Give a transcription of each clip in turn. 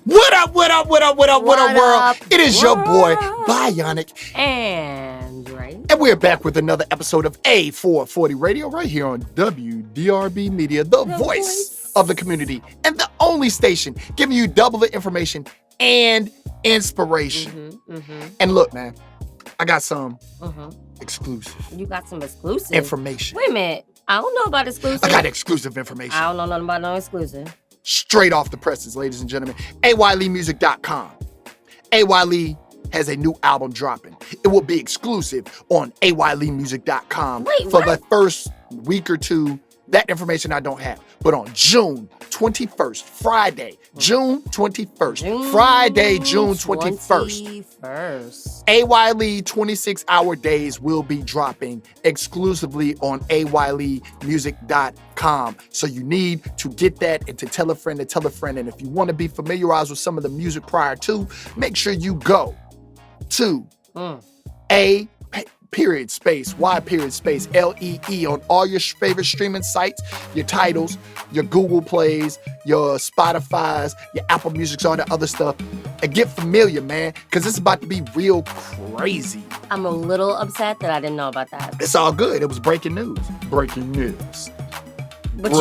What up, what up, what up, what up, what up, world? It is your boy, Bionic. And right. And we're back with another episode of A-440 Radio right here on WDRB Media, the voice of the community and the only station giving you double the information and inspiration. And look, man, I got some exclusive. You got some exclusive information. Wait a minute. I don't know about exclusive. I got exclusive information. I don't know nothing about no exclusive. Straight off the presses, ladies and gentlemen. AYLeemusic.com. AY Lee has a new album dropping. It will be exclusive on AYLeemusic.com for the first week or two. That information I don't have. But on June 21st, Friday, June 21st, Friday, June 21st, AY Lee 26-hour days will be dropping exclusively on AYLeemusic.com. So you need to get that and to tell a friend. And if you want to be familiarized with some of the music prior to, make sure you go to Y LEE on all your favorite streaming sites, your titles, your Google Plays, your Spotify's, your Apple Musics, all that other stuff. And get familiar, man, because it's about to be real crazy. I'm a little upset that I didn't know about that. It's all good. It was breaking news. Breaking news. But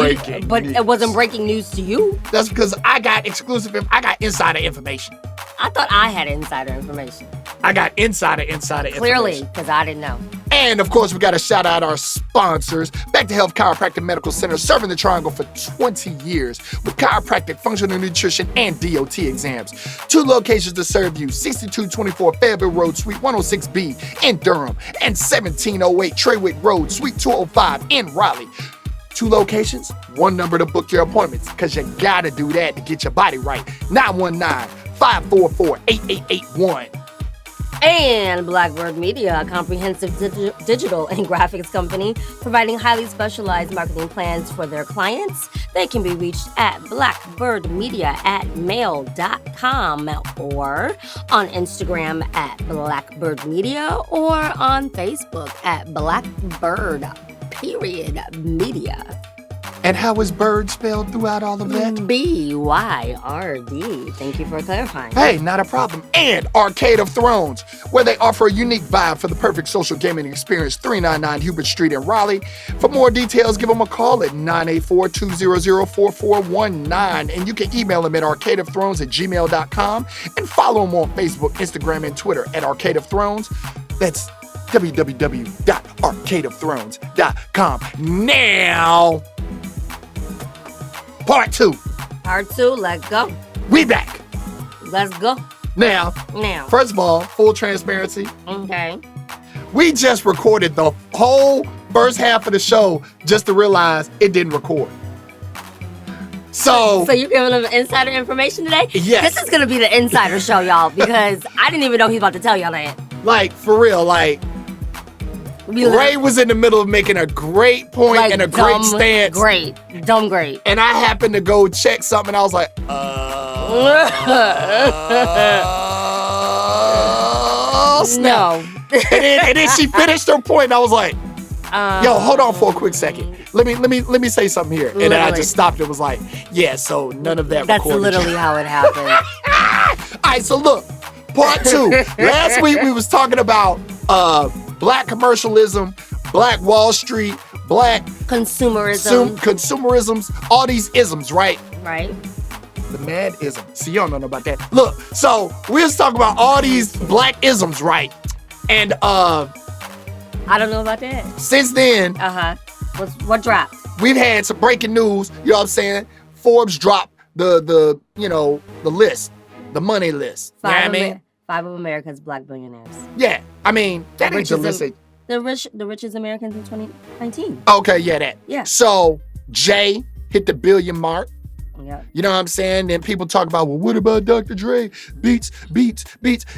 it wasn't breaking news to you. That's because I got I got insider information. I thought I had insider information. I got insider information. Clearly, because I didn't know. And of course, we got to shout out our sponsors. Back to Health Chiropractic Medical Center, serving the Triangle for 20 years with chiropractic, functional nutrition, and DOT exams. 2 locations to serve you: 6224 Fayetteville Road, Suite 106B in Durham, and 1708 Treywick Road, Suite 205 in Raleigh. 2 locations, 1 number to book your appointments, because you got to do that to get your body right. 919-544-8881. And Blackbird Media, a comprehensive digital and graphics company providing highly specialized marketing plans for their clients. They can be reached at blackbirdmedia@mail.com or on Instagram at blackbirdmedia or on Facebook at blackbird_media. And how is bird spelled throughout all of that? BYRD. Thank you for clarifying. Hey, not a problem. And Arcade of Thrones, where they offer a unique vibe for the perfect social gaming experience, 399 Hubert Street in Raleigh. For more details, give them a call at 984-200-4419. And you can email them at arcadeofthrones@gmail.com and follow them on Facebook, Instagram, and Twitter at Arcade of Thrones. That's www.arcadeofthrones.com. Now, Part 2. Part 2, let's go. We back. Let's go. Now, first of all, full transparency. Okay. We just recorded the whole first half of the show just to realize it didn't record. So you're giving them insider information today? Yes. This is going to be the insider show, y'all, because I didn't even know he was about to tell y'all that. Like, for real, like, Ray was in the middle of making a great point and a great stance. Great. And I happened to go check something, and I was like, snap. No. and then she finished her point, and I was like, yo, hold on for a quick second. Let me say something here. And then I just stopped and was like, yeah, so none of that That's recorded. literally how it happened. All right, so look, part 2. Last week we was talking about black commercialism, black Wall Street, black consumerisms, all these isms, right? Right. The mad ism. See, you don't know about that. Look, so we was talking about all these black isms, right? And I don't know about that. Since then, what dropped? We've had some breaking news, you know what I'm saying? Forbes dropped the list, the money list. You know what I mean? 5 of America's black billionaires. Yeah, I mean, that ain't the list. The richest Americans in 2019. Okay, yeah, that. Yeah. So, Jay hit the billion mark. Yeah. You know what I'm saying? Then people talk about, well, what about Dr. Dre? Beats.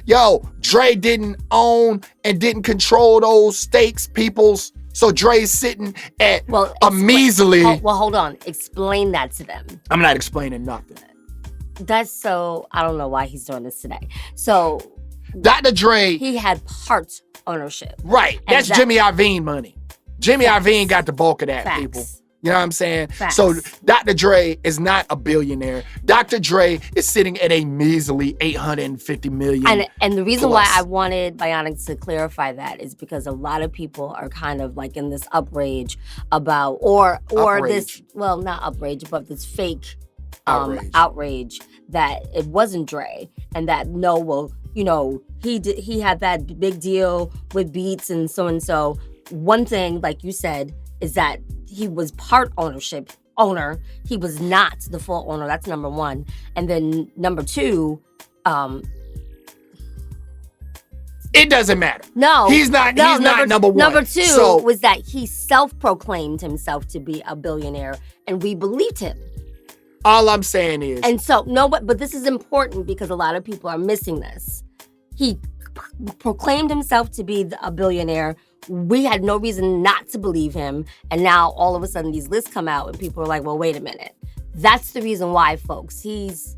Yo, Dre didn't own and didn't control those stakes, peoples. So Dre's sitting at a measly... Well, hold on. Explain that to them. I'm not explaining nothing. That's so... I don't know why he's doing this today. So... Dr. Dre... He had part ownership. Right. That's Jimmy Iovine money. Jimmy Iovine got the bulk of that, people. You know what I'm saying? Facts. So Dr. Dre is not a billionaire. Dr. Dre is sitting at a measly $850 million. And the reason plus. why I wanted Bionic to clarify that is because a lot of people are kind of like in this outrage about or this, well, not outrage, but this fake outrage that it wasn't Dre, and that he had that big deal with Beats and so. One thing, like you said, is that he was part owner. He was not the full owner. That's number one. And then number two, it doesn't matter. No, he's not number one. Number two was that he self-proclaimed himself to be a billionaire, and we believed him. All I'm saying is, and so but this is important because a lot of people are missing this. He proclaimed himself to be a billionaire. We had no reason not to believe him. And now all of a sudden these lists come out and people are like, well, wait a minute. That's the reason why, folks. He's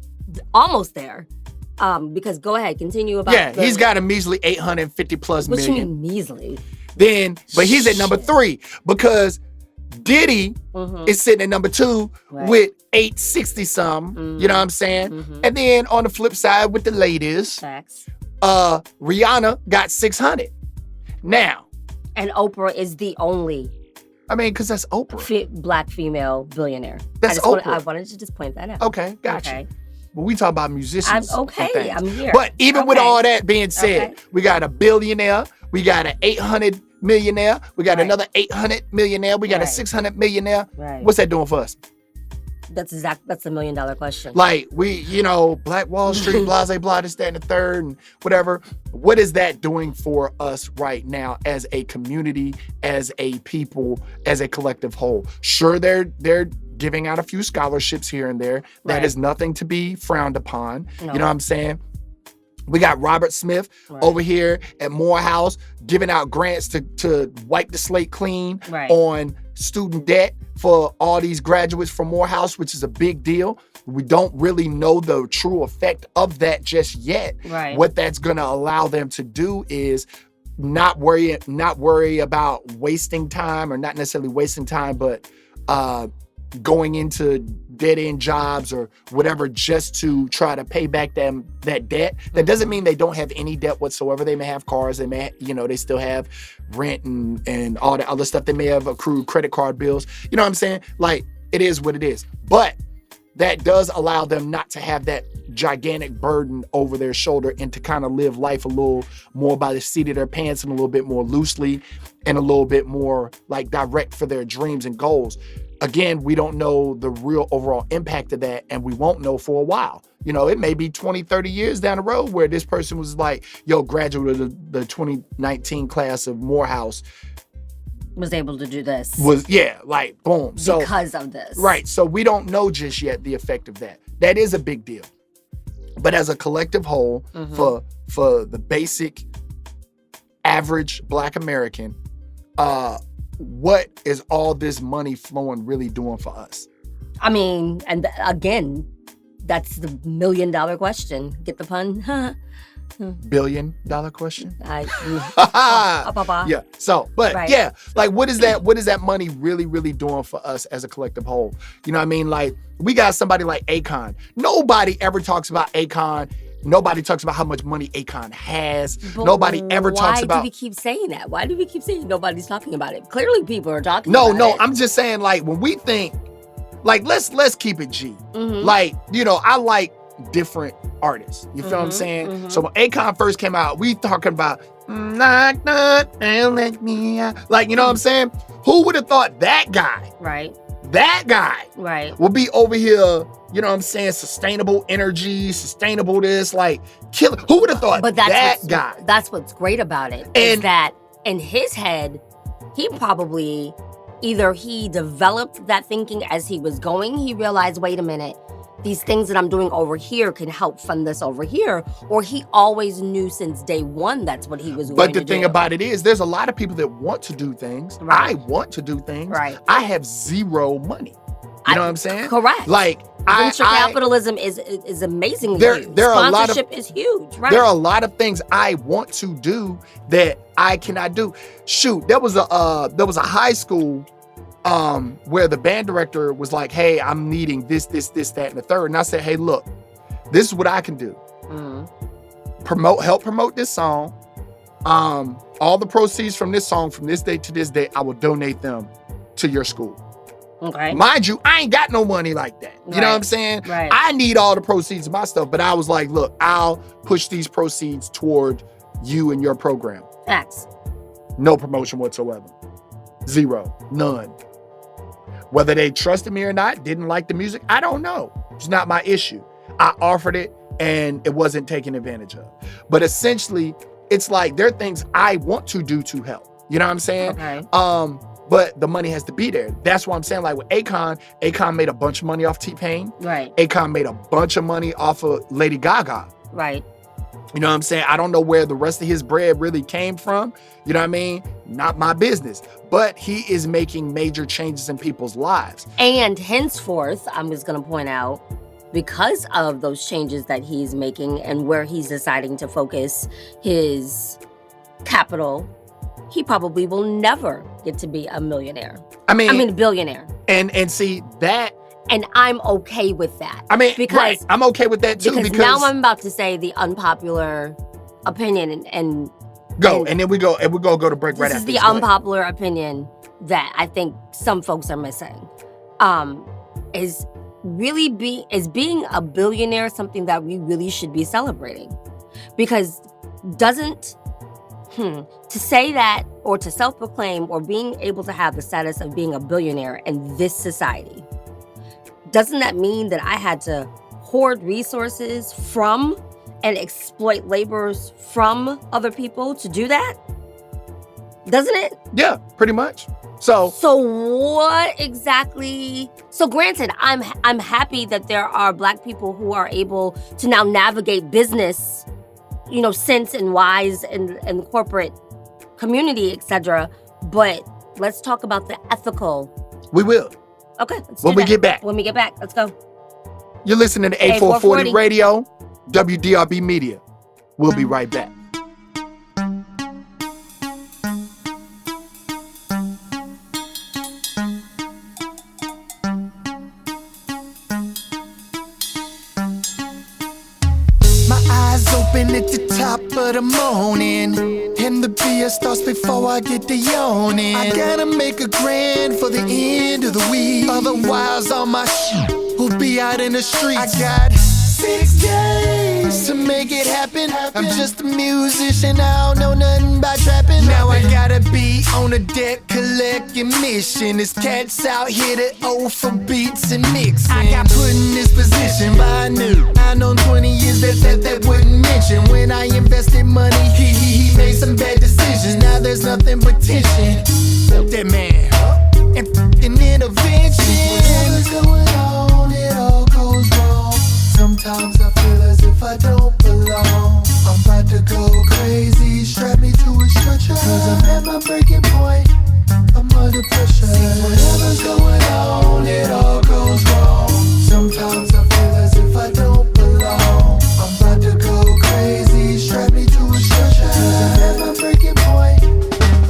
almost there. Because go ahead, continue about. Yeah, he's got a measly 850 plus million. What you mean measly? But he's at number 3 because Diddy is sitting at number 2 with 860 something. You know what I'm saying? And then on the flip side with the ladies, facts. Rihanna got 600. Now. And Oprah is the only. I mean, because that's Oprah. Black female billionaire. That's Oprah. I wanted to just point that out. Okay, gotcha. But we talk about musicians. I'm here. But even with all that being said, we got a billionaire, we got an 800 millionaire, we got another 800 millionaire, we got a 600 millionaire. Right. What's that doing for us? That's $1 million question. Like, Black Wall Street, blase, blah, this, that, and the third, and whatever. What is that doing for us right now as a community, as a people, as a collective whole? Sure, they're giving out a few scholarships here and there. That is nothing to be frowned upon. No. You know what I'm saying? We got Robert Smith over here at Morehouse giving out grants to wipe the slate clean on student debt for all these graduates from Morehouse, which is a big deal. We don't really know the true effect of that just yet. Right. What that's going to allow them to do is not worry about wasting time, or not necessarily wasting time, but going into dead-end jobs or whatever just to try to pay back that debt. That doesn't mean they don't have any debt whatsoever. They may have cars, they may, they still have rent and all the other stuff. They may have accrued credit card bills. You know what I'm saying? Like, it is what it is. But that does allow them not to have that gigantic burden over their shoulder and to kind of live life a little more by the seat of their pants and a little bit more loosely and a little bit more like direct for their dreams and goals. Again, we don't know the real overall impact of that, and we won't know for a while. It may be 20, 30 years down the road where this person was like, graduate of the 2019 class of Morehouse was able to do this. Boom. So because of this. Right. So we don't know just yet the effect of that. That is a big deal. But as a collective whole, for the basic average Black American, what is all this money flowing really doing for us? I mean, and again, that's the $1 million question. Get the pun? $1 billion question? Yeah. So, but yeah, like what is that money really, really doing for us as a collective whole? You know what I mean? Like, we got somebody like Akon. Nobody ever talks about Akon. Nobody talks about how much money Akon has. But nobody ever talks about... Why do we keep saying that? Why do we keep saying nobody's talking about it? Clearly people are talking about it. No, I'm just saying, like, when we think... Like, let's keep it G. Like, I like different artists. You feel what I'm saying? So when Akon first came out, we talking about... Knock, knock, and let me out. Like, you know what I'm saying? Who would have thought that guy... That guy will be over here, you know what I'm saying, sustainable energy, sustainable this, like, killer. Who would have thought that guy? That's what's great about it, is that in his head, he probably, either he developed that thinking as he was going, he realized, wait a minute, these things that I'm doing over here can help fund this over here, or he always knew since day one that's what he was going to do. But the thing about it is, there's a lot of people that want to do things. I want to do things. I have zero money. You know what I'm saying? Correct. Like, venture capitalism is amazingly huge. Sponsorship is huge, right? There are a lot of things I want to do that I cannot do. Shoot, there was a high school where the band director was like, hey, I'm needing this, that, and the third. And I said, hey, look, this is what I can do. Help promote this song. All the proceeds from this song, from this day to this day, I will donate them to your school. Okay. Mind you, I ain't got no money like that. You know what I'm saying? Right. I need all the proceeds of my stuff, but I was like, look, I'll push these proceeds toward you and your program. Facts. No promotion whatsoever. Zero. None. Whether they trusted me or not, didn't like the music, I don't know. It's not my issue. I offered it and it wasn't taken advantage of. But essentially, it's like there are things I want to do to help. You know what I'm saying? Okay. But the money has to be there. That's what I'm saying. Like with Akon made a bunch of money off T-Pain. Right. Akon made a bunch of money off of Lady Gaga. Right. You know what I'm saying? I don't know where the rest of his bread really came from. You know what I mean? Not my business. But he is making major changes in people's lives. And henceforth, I'm just going to point out, because of those changes that he's making and where he's deciding to focus his capital, he probably will never get to be a millionaire. I mean, billionaire. And see that. And I'm okay with that. I mean, because, right, I'm okay with that too. Because now I'm about to say the unpopular opinion and go. And then we go to break right after. This is the unpopular opinion that I think some folks are missing. Is being a billionaire something that we really should be celebrating? Because to say that or to self-proclaim or being able to have the status of being a billionaire in this society, doesn't that mean that I had to hoard resources from and exploit laborers from other people to do that? Doesn't it? Yeah, pretty much. So what exactly? So granted, I'm happy that there are Black people who are able to now navigate business, sense and wise and corporate community, etc. But let's talk about the ethical. We will. Okay, let's when do we that. get back. When we get back, let's go. You're listening to A-440 Radio, WDRB Media. We'll be right back. At the top of the morning, and the beer starts before I get to yawning. I gotta make a grand for the end of the week, otherwise all my will be out in the streets. I got 6 days to make it happen. I'm just a musician, I don't know nothing about trapping. Now I gotta be on a deck collecting mission. There's cats out here that owe for beats and mixing. I got put in this position by I know 20 years that wouldn't mention. When I invested money, he made some bad decisions. Now there's nothing but tension. That man and f***ing intervention. Whatever's going on, it all goes wrong. Sometimes I feel as if I don't belong. I'm about to go crazy, strap me to a stretcher. Cause I'm at my breaking point, I'm under pressure. Whatever's going on, it all goes wrong. Sometimes I feel as if I don't belong. I'm about to go crazy, strap me to a stretcher. Cause I'm at my breaking point,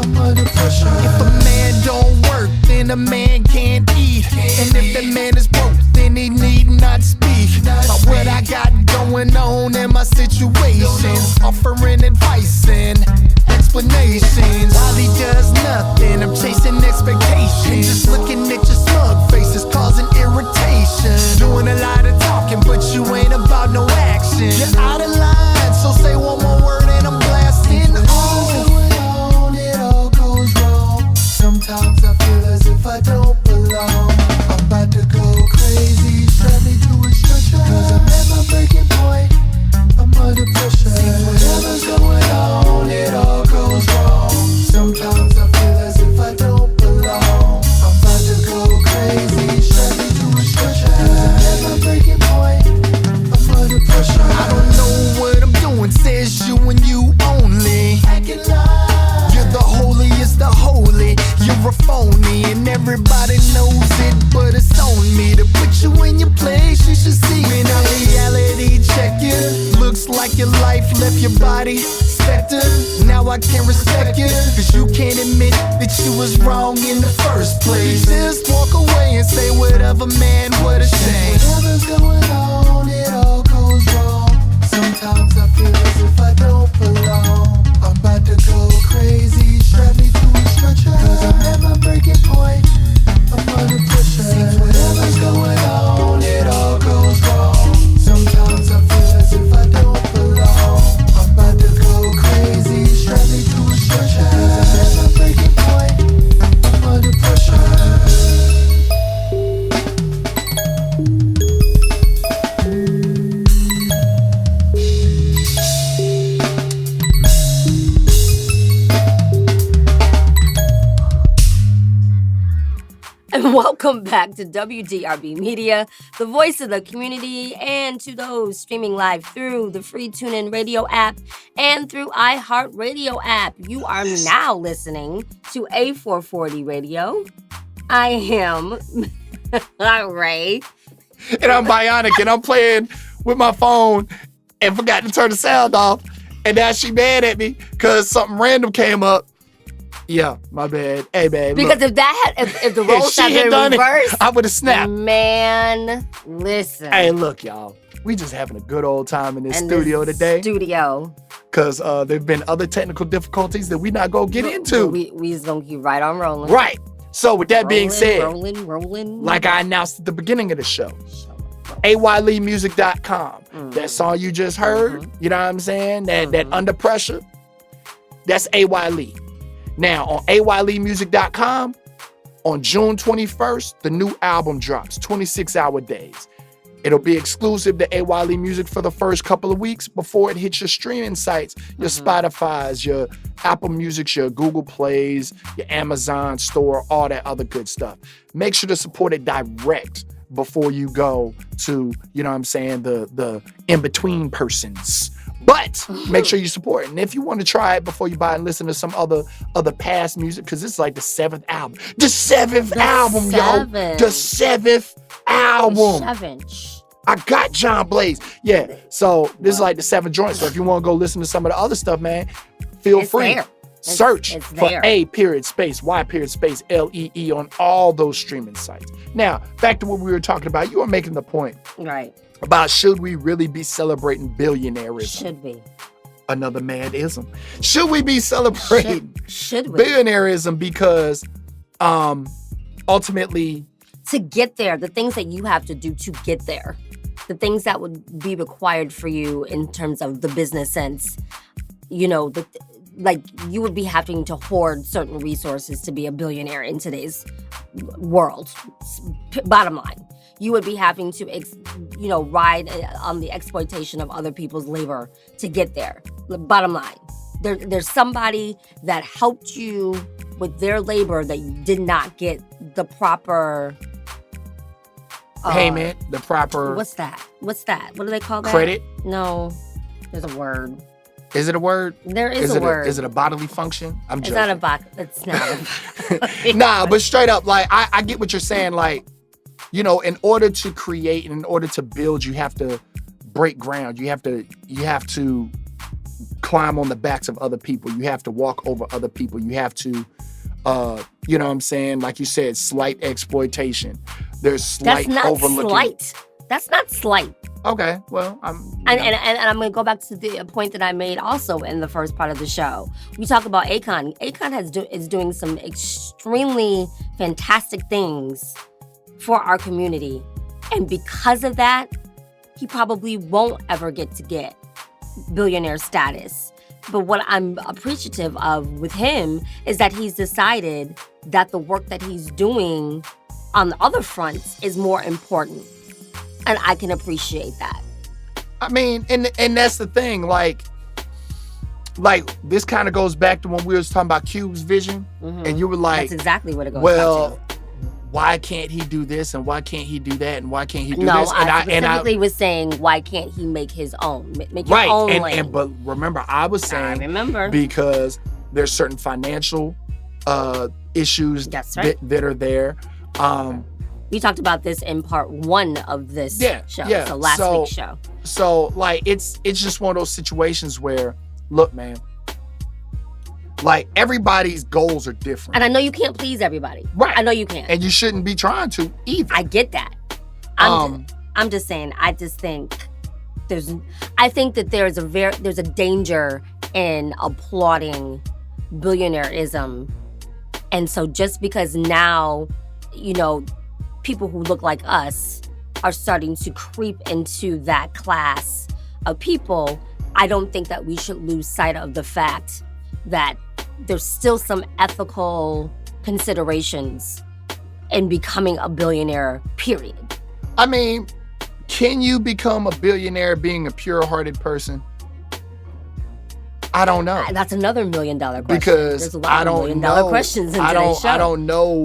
I'm under pressure. If a man don't work, then a man can't eat. And if the man is broke, then he need not speak about what I got going on in my situations, offering advice and explanations. While he does nothing, I'm chasing expectations. Just looking at your smug faces, causing irritation. Doing a lot of talking, but you ain't about no action. You're out of line, so say one more word and I'm blasting. It all goes wrong. Sometimes I feel as if I don't belong. I'm about to go crazy, strap me to a stretcher. Cause I'm at my breaking point, I'm under pressure. Whatever's going on, it all goes wrong. Sometimes I feel as if I don't belong. I'm about to go crazy, strap me to a stretcher. Cause I'm at my breaking point, I'm under pressure. I don't know what I'm doing, says you and you only. Acting like you're the holiest of holy. You're a phony and everybody knows it, but it's on me to put you in your place. You should see when I reality check you. Looks like your life left your body specter. Now now I can't respect you, cause you can't admit that you was wrong in the first place. Just walk away and say whatever, man, what a shame. Whatever's going on, it all goes wrong. Sometimes I feel as if I don't belong. I'm about to go crazy, strap me to a stretcher, cause I'm at my breaking point, I'm under pressure. Seems whatever's going on, it all goes wrong. Sometimes I feel as if I don't belong. I'm about to go crazy, strap me to a stretcher, cause I'm at my breaking point, I'm under pressure. And welcome back to WDRB Media, the voice of the community, and to those streaming live through the free TuneIn Radio app and through iHeartRadio app. You are now listening to A-440 Radio. I am Ray. And I'm Bionic, and I'm playing with my phone and forgot to turn the sound off. And now she mad at me because something random came up. Yeah, my bad. Hey, babe. Because look, if the roles had been reversed, I would have snapped. Man, listen. Hey, look, y'all. We just having a good old time in this studio today. Because there've been other technical difficulties that we not gonna get into. We just gonna keep right on rolling. Right. So with that being said, rolling. like I announced at the beginning of the show, ayleemusic.com. That song you just heard, you know what I'm saying? That Under Pressure, that's A.Y. Lee. Now, on ayleemusic.com, on June 21st, the new album drops, 26-hour days. It'll be exclusive to A.Y. Lee Music for the first couple of weeks before it hits your streaming sites, your Spotify's, your Apple Music's, your Google Plays, your Amazon store, all that other good stuff. Make sure to support it direct before you go to, you know what I'm saying, the in-between persons. But make sure you support it. And if you want to try it before you buy it and listen to some other past music, because it's like the seventh album. The seventh album, y'all. The seventh album. I got John Blaze. Yeah. So this is like the seventh joint. So if you want to go listen to some of the other stuff, man, feel free. There. Search for A.Y.Lee on all those streaming sites. Now, back to what we were talking about. You were making the point. Right. About should we really be celebrating billionaireism? Should we? Another madism. Should we be celebrating should we? Billionaireism because ultimately to get there, the things that you have to do to get there, the things that would be required for you in terms of the business sense, you know, like you would be having to hoard certain resources to be a billionaire in today's world. Bottom line. You would be having to, ride on the exploitation of other people's labor to get there. Bottom line, there's somebody that helped you with their labor that you did not get the proper payment, the proper. What's that? What do they call that? Credit? No, there's a word. Is it a word? There is a word. Is it a bodily function? I'm joking. It's not. Nah, but straight up, like I get what you're saying, like. You know, in order to create and in order to build, you have to break ground. You have to climb on the backs of other people. You have to walk over other people. You have to, you know what I'm saying? Like you said, slight exploitation. There's slight overlooking. That's not slight. Okay, well, I'm going to go back to the point that I made also in the first part of the show. We talk about Akon. Akon is doing some extremely fantastic things for our community. And because of that, he probably won't ever get billionaire status. But what I'm appreciative of with him is that he's decided that the work that he's doing on the other fronts is more important. And I can appreciate that. I mean, and that's the thing, like this kind of goes back to when we was talking about Cube's vision, and you were like, that's exactly what it goes back to. Why can't he do this and why can't he do that and why can't he do this? No, I specifically was saying, why can't he make his own? Make your own lane. But remember, I was saying, because there's certain financial issues that are there. We talked about this in part 1 of this show, so last week's show. So, like, it's just one of those situations where, look, man, Like, everybody's goals are different. And I know you can't please everybody. Right. I know you can't. And you shouldn't be trying to either. I get that. I'm just saying, I think that there's a danger in applauding billionaireism. And so just because now, people who look like us are starting to creep into that class of people, I don't think that we should lose sight of the fact that there's still some ethical considerations in becoming a billionaire, period. I mean, can you become a billionaire being a pure-hearted person? I don't know. That's another $1 million question. Because there's a lot of $1 million questions in today's show. I don't know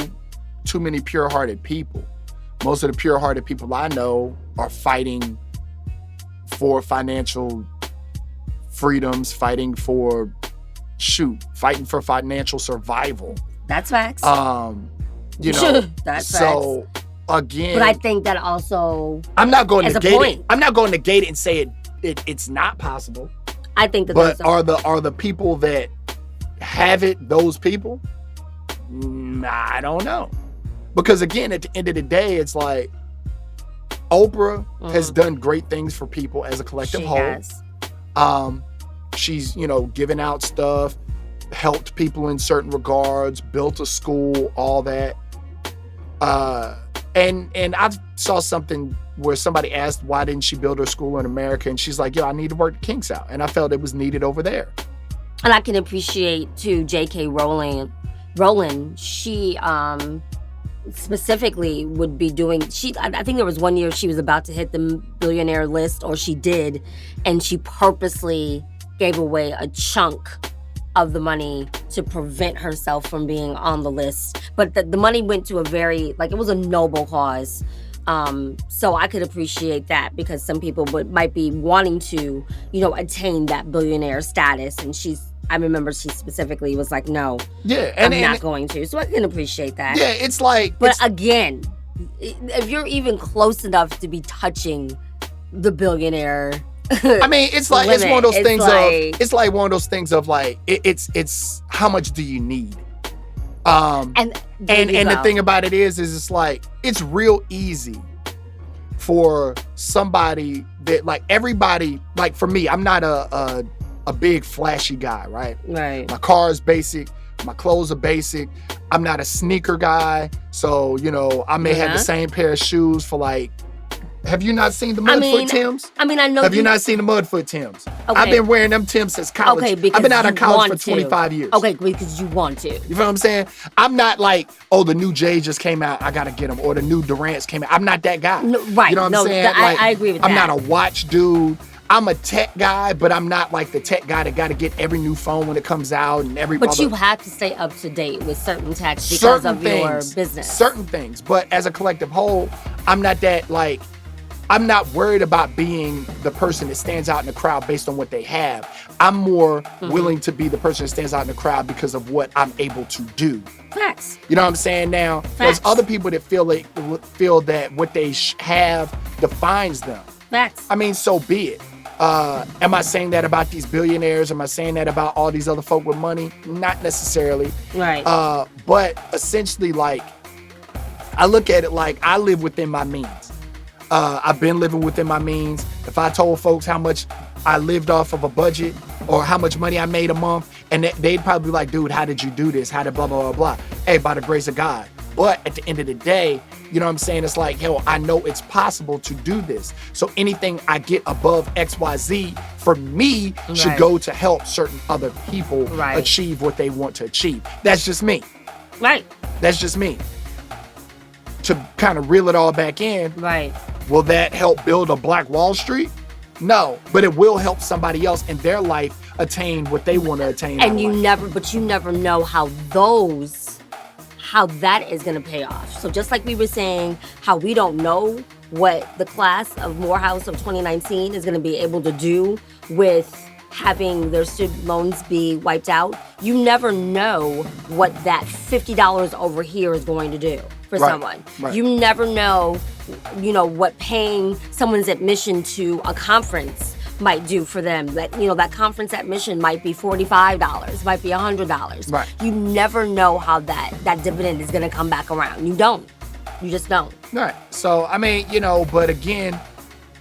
too many pure-hearted people. Most of the pure-hearted people I know are fighting for financial freedoms, fighting for financial survival. That's facts. That's so facts. Again, but I think that also I'm not going to negate point. it. I'm not going to negate it and say it's not possible. I think that. But are the people that have it those people? I don't know. Because again, at the end of the day, it's like Oprah has done great things for people as a collective whole. Has. She's, given out stuff, helped people in certain regards, built a school, all that. And I saw something where somebody asked why didn't she build her school in America, and she's like, I need to work the kinks out, and I felt it was needed over there. And I can appreciate too J.K. Rowling. She specifically would be doing. I think there was one year she was about to hit the billionaire list, or she did, and she purposely gave away a chunk of the money to prevent herself from being on the list. But the money went to it was a noble cause. So I could appreciate that, because some people might be wanting to, attain that billionaire status. And I remember she specifically was like, no, I'm not going to. So I can appreciate that. Yeah, it's like... But again, if you're even close enough to be touching the billionaire... I mean, it's like limit. It's one of those It's things like, of it's like one of those things of like it's how much do you need? And the thing about it is it's like it's real easy for somebody that like everybody, like for me, I'm not a big flashy guy, right? Right. My car is basic, my clothes are basic. I'm not a sneaker guy, so I may have the same pair of shoes for like. Have you not seen the Mudfoot Tims? I know. Have you not seen the Mudfoot Tims? Okay. I've been wearing them Tims since college. Okay, because I've been out of college for to. 25 years. Okay, because you want to. You feel what I'm saying? I'm not like, the new Jay just came out, I gotta get them, or the new Durant's came out. I'm not that guy. No, right. You know what I'm saying? I agree with that. I'm not a watch dude. I'm a tech guy, but I'm not like the tech guy that got to get every new phone when it comes out and every. But you have to stay up to date with certain tech because of your business. Certain things, but as a collective whole, I'm not that like. I'm not worried about being the person that stands out in the crowd based on what they have. I'm more willing to be the person that stands out in the crowd because of what I'm able to do. Facts. You know what I'm saying? Now, there's other people that feel that what they have defines them. Facts. I mean, so be it. Am I saying that about these billionaires? Am I saying that about all these other folk with money? Not necessarily. Right. But essentially, like, I look at it like I live within my means. I've been living within my means. If I told folks how much I lived off of a budget or how much money I made a month, and they'd probably be like, dude, how did you do this? How did blah, blah, blah, blah. Hey, by the grace of God. But at the end of the day, you know what I'm saying? It's like, hell, I know it's possible to do this. So anything I get above XYZ for me should go to help certain other people achieve what they want to achieve. That's just me. Right. That's just me. To kind of reel it all back in. Right. Will that help build a Black Wall Street? No, but it will help somebody else in their life attain what they want to attain. And you never know how that is going to pay off. So just like we were saying, how we don't know what the class of Morehouse of 2019 is going to be able to do with having their student loans be wiped out, you never know what that $50 over here is going to do for someone. Right. You never know, what paying someone's admission to a conference might do for them. That that conference admission might be $45, might be $100. Right. You never know how that dividend is going to come back around. You don't. You just don't. Right. So I mean, but again,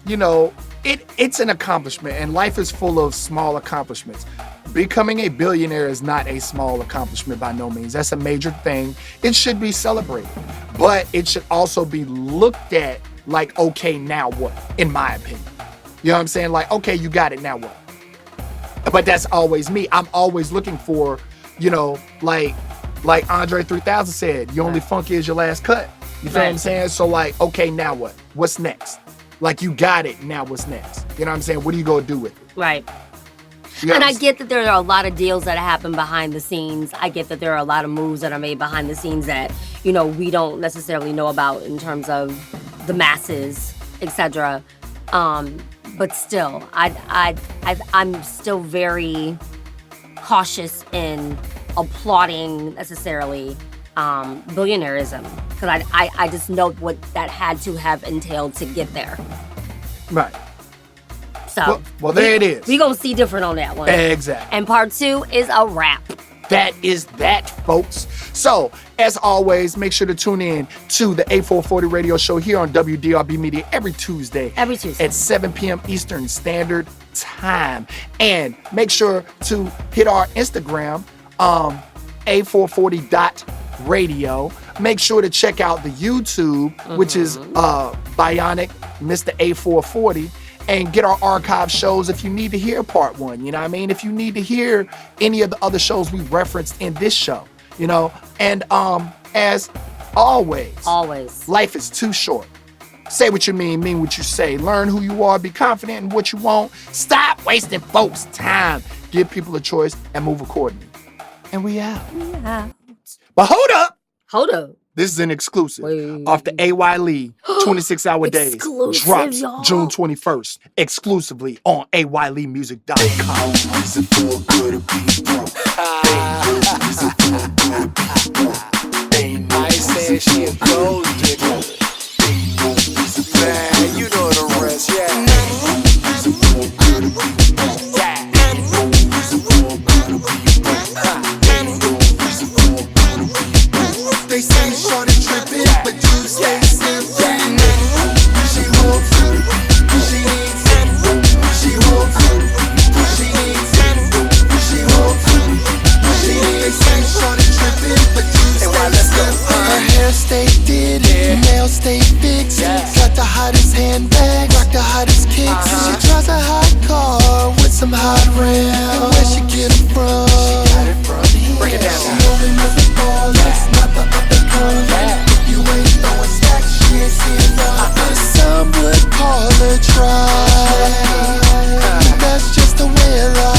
it's an accomplishment, and life is full of small accomplishments. Becoming a billionaire is not a small accomplishment by no means. That's a major thing. It should be celebrated, but it should also be looked at like, okay, now what? In my opinion. You know what I'm saying? Like, okay, you got it, now what? But that's always me. I'm always looking for, like Andre 3000 said, your only funky is your last cut. You feel what I'm saying? So like, okay, now what? What's next? Like, you got it, now what's next? You know what I'm saying? What are you going to do with it? Right. You know And what I I'm get that there are a lot of deals that happen behind the scenes. I get that there are a lot of moves that are made behind the scenes that, we don't necessarily know about in terms of the masses, etc. But still, I'm still very cautious in applauding necessarily billionaireism, because I just know what that had to have entailed to get there. Right. So well, there it is. We gonna see different on that one. Exactly. And part 2 is a wrap. That is that, folks. So, as always, make sure to tune in to the A440 radio show here on WDRB Media every Tuesday. At 7 p.m. Eastern Standard Time. And make sure to hit our Instagram, A440.radio. Make sure to check out the YouTube, which is Bionic Mr. A440. And get our archive shows if you need to hear part 1, you know what I mean? If you need to hear any of the other shows we referenced in this show, And as always, life is too short. Say what you mean what you say. Learn who you are, be confident in what you want. Stop wasting folks' time. Give people a choice and move accordingly. And we out. But hold up. This is an exclusive off the AY Lee 26-hour days. Drops y'all. June 21st. Exclusively on ayleemusic.com. I ain't saying she a gold digger. Man, you know the rest, yeah. They say shorty trippin', but you stay simple. She wants it, she needs it. She wants it, she needs it. She wants it, she needs it. They say shorty trippin', but you stay simple. Her hair stay did, nails stay fixed. Got the hottest handbag, rock the hottest kicks. She drives a hot car with some hot rims. And where she get it from? She got it from here. Break it down. She rolling with the ballers, not the up and coming. If you ain't throwing stacks, she ain't seeing nothing. Some would call her try. That's just the way of life.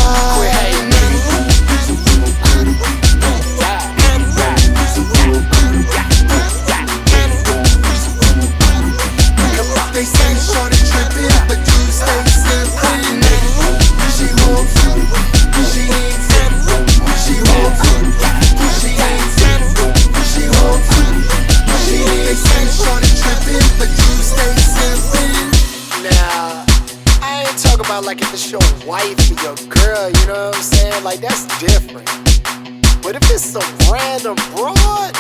They say shorty trippin', but you stay simple. She wants it, she needs it. She wants it, she needs it. She wants it, she needs it. They say shorty trippin', but you stay simple. Now, I ain't talking about like if it's your wife or your girl, you know what I'm saying? Like, that's different. But if it's some random broad,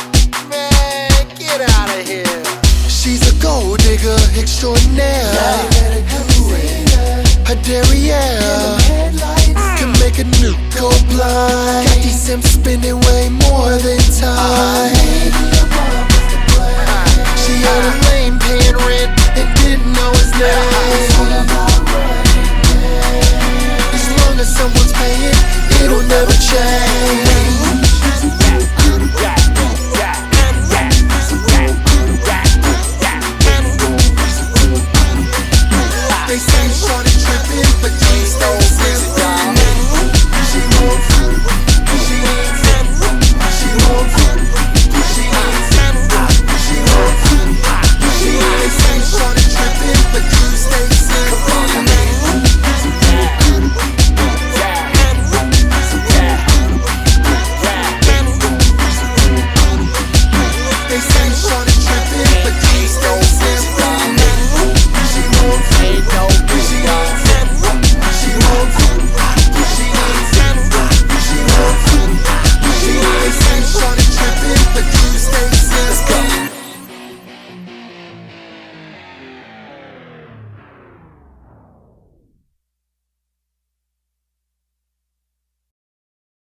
man, get out of here. She's a gold digger extraordinaire. Her derriere can make a nuke go blind. Got these Sims spending way more than time. She had a lame paying rent and didn't know his name.